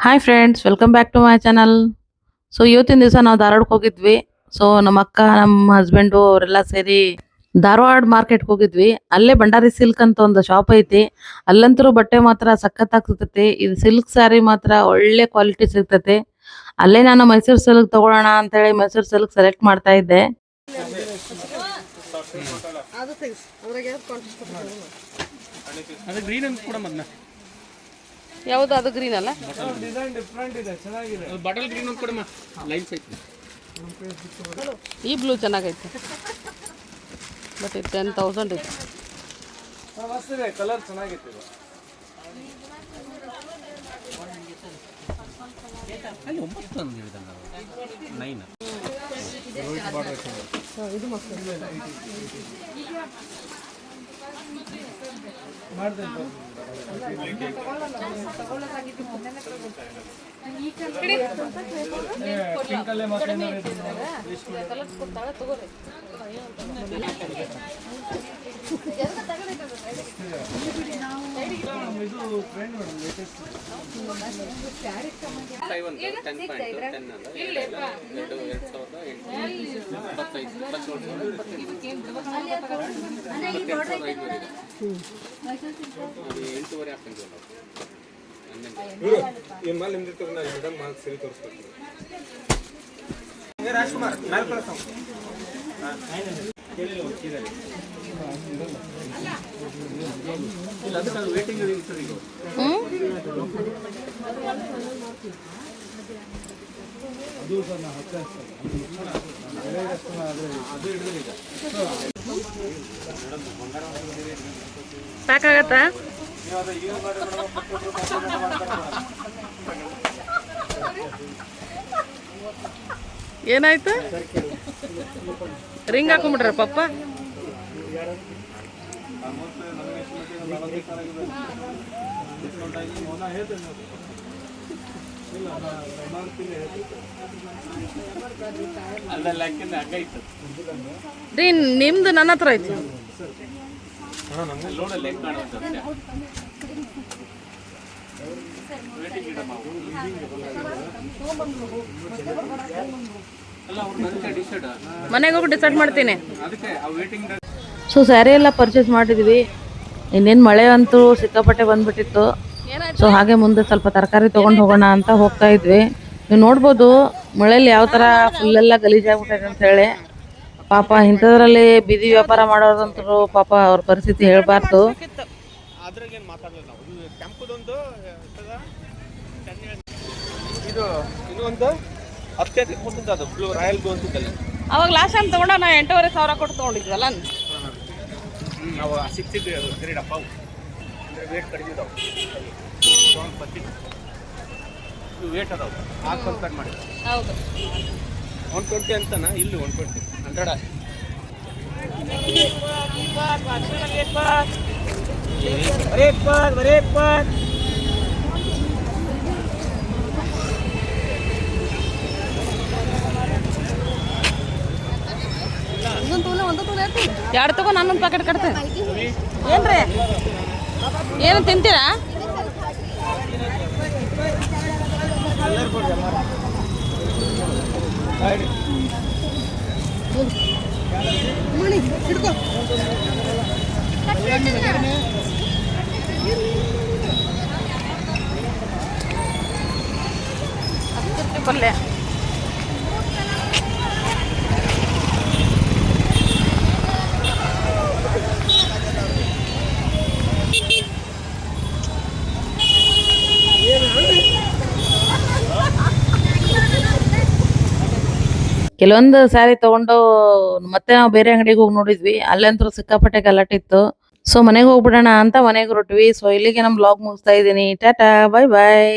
Hi friends, welcome back to my channel. So ಇವತ್ತಿನ ದಿವಸ ನಾವು ಧಾರವಾಡಕ್ಕೆ ಹೋಗಿದ್ವಿ. ಸೊ ನಮ್ಮ ಅಕ್ಕ, ನಮ್ಮ ಹಸ್ಬೆಂಡು ಅವರೆಲ್ಲ ಸೇರಿ ಧಾರವಾಡ ಮಾರ್ಕೆಟ್ಗೆ ಹೋಗಿದ್ವಿ. ಅಲ್ಲೇ ಭಂಡಾರಿ ಸಿಲ್ಕ್ ಅಂತ ಒಂದು ಶಾಪ್ ಐತಿ. ಅಲ್ಲಂತರೂ ಬಟ್ಟೆ ಮಾತ್ರ ಸಖತ್ ಆಗ್ತೈತಿ. ಇದು ಸಿಲ್ಕ್ ಸ್ಯಾರಿ ಮಾತ್ರ ಒಳ್ಳೆ ಕ್ವಾಲಿಟಿ ಸಿಗ್ತೈತಿ. ಅಲ್ಲೇ ನಾನು ಮೈಸೂರು ಸಿಲ್ಕ್ ತಗೊಳ್ಳೋಣ ಅಂತ ಹೇಳಿ ಮೈಸೂರು ಸಿಲ್ಕ್ ಸೆಲೆಕ್ಟ್ ಮಾಡ್ತಾ ಇದ್ದೆ. ಯಾವುದು ಅದು ಗ್ರೀನ್ ಅಲ್ಲ? ಡಿಸೈನ್ ಡಿಫ್ರೆಂಟ್ ಇದೆ, ಚೆನ್ನಾಗಿದೆ. ಬಟಲ್ ಗ್ರೀನ್ ಒಂದು ಕೊಡಮ್ಮ, ಲೈನ್ಸ್ ಐತಿ. ಈ ಬ್ಲೂ ಚೆನ್ನಾಗೈತೆ, ಬಟ್ ಇದು 10,000 ಇದೆ. ಮಸ್ತ್ ಇದೆ, ಕಲರ್ ಚೆನ್ನಾಗಿತ್ತು ಇದು. ಅಲ್ಲಿ 9 ಅಂತ ಹೇಳಿದಂಗ 9 ಇದು ಮಸ್ತ್ ಮಾಡ್ತೇನೆ. ಪಿಂಕಲ್ಲೇ ಮತ್ತೆ ಇದು trend madam, latest. Rajkumar pack ಆಗತ್ತಾ? ಏನಾಯ್ತು? ರಿಂಗ್ ಹಾಕೊಂಡ್ಬಿಟ್ರ ಪಪ್ಪ? ರೀ ನಿಮ್ದು ನನ್ನ ಹತ್ರ ಐತಿ. ಮನೆಗೆ ಹೋಗಿ ಡಿಸೈಡ್ ಮಾಡ್ತೀನಿ. ಸೊ ಸ್ಯಾರಿ ಎಲ್ಲ ಪರ್ಚೇಸ್ ಮಾಡಿದ್ವಿ. ಇನ್ನೇನು ಮಳೆ ಅಂತೂ ಸಿಕ್ಕಾಪಟ್ಟೆ ಬಂದ್ಬಿಟ್ಟಿತ್ತು. ಸೊ ಹಾಗೆ ಮುಂದೆ ಸ್ವಲ್ಪ ತರಕಾರಿ ತೊಗೊಂಡು ಹೋಗೋಣ ಅಂತ ಹೋಗ್ತಾ ಇದ್ವಿ. ನೀವು ನೋಡ್ಬೋದು ಮಳೆಯಲ್ಲಿ ಯಾವ ಥರ ಫುಲ್ಲೆಲ್ಲ ಗಲೀಜಾಗ್ಬಿಟ್ಟೈತೆ ಅಂತ ಹೇಳಿ. ಪಾಪ ಇಂಥದ್ರಲ್ಲಿ ಬೀದಿ ವ್ಯಾಪಾರ ಮಾಡೋದಂತರೂ ಪಾಪ ಅವ್ರ ಪರಿಸ್ಥಿತಿ ಹೇಳಬಾರ್ದು. ಅವಾಗ ಲಾಸ್ಟ್ ಟೈಮ್ ತಗೊಂಡ ನಾ 8,500 ಕೊಟ್ಟು ತೊಗೊಂಡಿದ್ವಲ್ಲ. ನಾವು ಸಿಕ್ತಿದ್ವಿ, ಅದು ಕರೀಡಪ್ಪ ವೇಟ್ ಕಡಿಮೆ ಇದಾವೆ, ವೇಟ್ ಅದಾವೆ, ಆಗ ಕಂಪೇರ್ ಮಾಡಿ. ಹೌದು, 120 ಅಂತನಾ? ಇಲ್ಲಿ 120 100. ಎರಡು ತಗೋ, ನಾನೊಂದು ಪ್ಯಾಕೆಟ್ ಕಟ್ತೇನೆ. ಏನ್ರಿ, ಏನು ತಿಂತೀರಾ? ಪಲ್ಯ ಕೆಲವೊಂದು ಸ್ಯಾರಿ ತಗೊಂಡು ಮತ್ತೆ ನಾವು ಬೇರೆ ಅಂಗಡಿಗೆ ಹೋಗಿ ನೋಡಿದ್ವಿ. ಅಲ್ಲಂತೂ ಸಿಕ್ಕಾಪಟ್ಟೆ ಗಲಾಟೆ. ಸೊ ಮನೆಗೆ ಹೋಗ್ಬಿಡೋಣ ಅಂತ ಮನೆಗೆ ಹೊರಟ್ವಿ. ಸೊ ಇಲ್ಲಿಗೆ ನಮ್ಮ ಬ್ಲಾಗ್ ಮುಗಿಸ್ತಾ ಇದ್ದೀನಿ. ಟಾಟಾ, ಬಾಯ್ ಬಾಯ್.